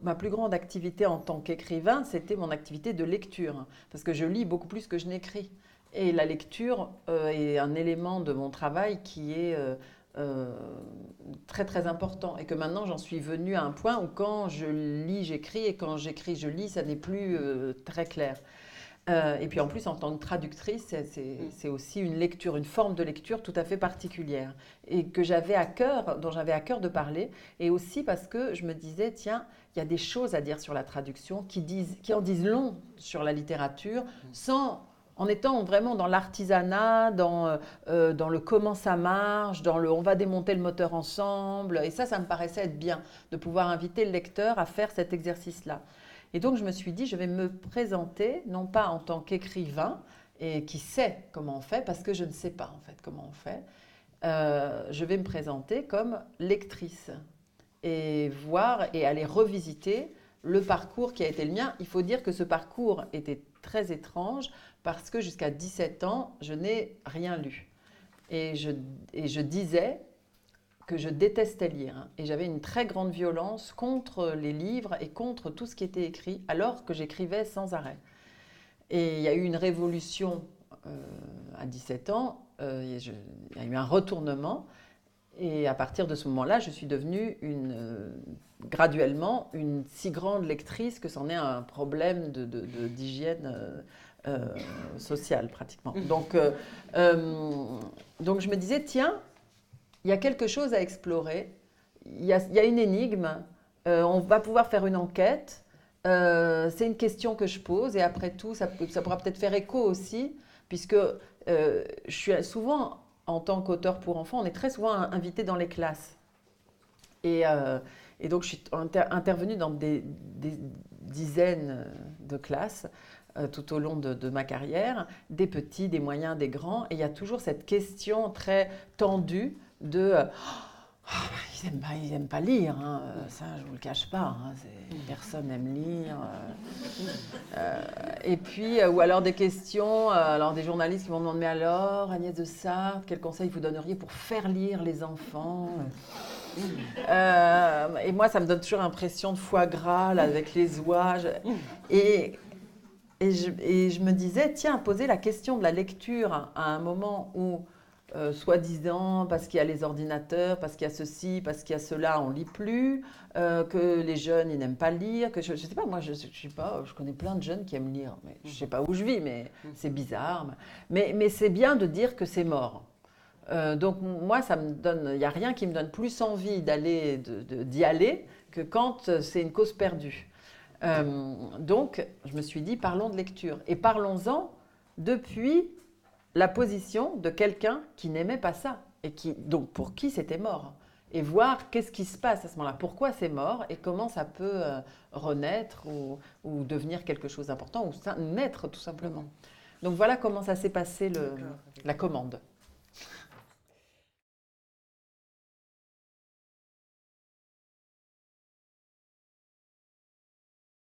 ma plus grande activité en tant qu'écrivain, c'était mon activité de lecture, parce que je lis beaucoup plus que je n'écris. Et la lecture est un élément de mon travail qui est euh, très très important. Et que maintenant, j'en suis venue à un point où quand je lis, j'écris, et quand j'écris, je lis, ça n'est plus très clair. Et puis en plus, en tant que traductrice, c'est aussi une lecture, une forme de lecture tout à fait particulière et que j'avais à cœur, dont j'avais à cœur de parler. Et aussi parce que je me disais, tiens, il y a des choses à dire sur la traduction qui en disent long sur la littérature, en étant vraiment dans l'artisanat, dans le comment ça marche, dans le on va démonter le moteur ensemble. Et ça me paraissait être bien de pouvoir inviter le lecteur à faire cet exercice-là. Et donc je me suis dit, je vais me présenter, non pas en tant qu'écrivain, et qui sait comment on fait, parce que je ne sais pas en fait comment on fait, je vais me présenter comme lectrice et voir et aller revisiter le parcours qui a été le mien. Il faut dire que ce parcours était très étrange parce que jusqu'à 17 ans, je n'ai rien lu. Et je disais que je détestais lire, hein. Et j'avais une très grande violence contre les livres et contre tout ce qui était écrit, alors que j'écrivais sans arrêt. Et il y a eu une révolution à 17 ans, il y a eu un retournement, et à partir de ce moment-là, je suis devenue graduellement une si grande lectrice que c'en est un problème d'hygiène sociale pratiquement. Donc je me disais, tiens, il y a quelque chose à explorer, il y a une énigme, on va pouvoir faire une enquête, c'est une question que je pose et après tout, ça pourra peut-être faire écho aussi, puisque je suis souvent, en tant qu'auteur pour enfants, on est très souvent invité dans les classes. Et, euh, et donc, je suis intervenue dans des dizaines de classes tout au long de ma carrière, des petits, des moyens, des grands, et il y a toujours cette question très tendue de ils aiment pas lire, hein. Ça je vous le cache pas, hein. Personne n'aime lire. Et puis, ou alors des questions, alors des journalistes qui vont me demander, mais alors Agnès de Sarthe, quel conseil vous donneriez pour faire lire les enfants? Et moi ça me donne toujours l'impression de foie gras là, avec les oies. Et, et je me disais, tiens, poser la question de la lecture à un moment où soi-disant, parce qu'il y a les ordinateurs, parce qu'il y a ceci, parce qu'il y a cela, on ne lit plus, que les jeunes, ils n'aiment pas lire, que je ne sais pas, moi, je sais pas, je connais plein de jeunes qui aiment lire, mais je ne sais pas où je vis, mais c'est bizarre. Mais c'est bien de dire que c'est mort. Donc moi, ça me donne, il n'y a rien qui me donne plus envie d'y aller que quand c'est une cause perdue. Donc, je me suis dit, parlons de lecture. Et parlons-en depuis la position de quelqu'un qui n'aimait pas ça et donc pour qui c'était mort. Et voir qu'est-ce qui se passe à ce moment-là, pourquoi c'est mort et comment ça peut renaître ou devenir quelque chose d'important ou naître tout simplement. Donc voilà comment ça s'est passé la commande.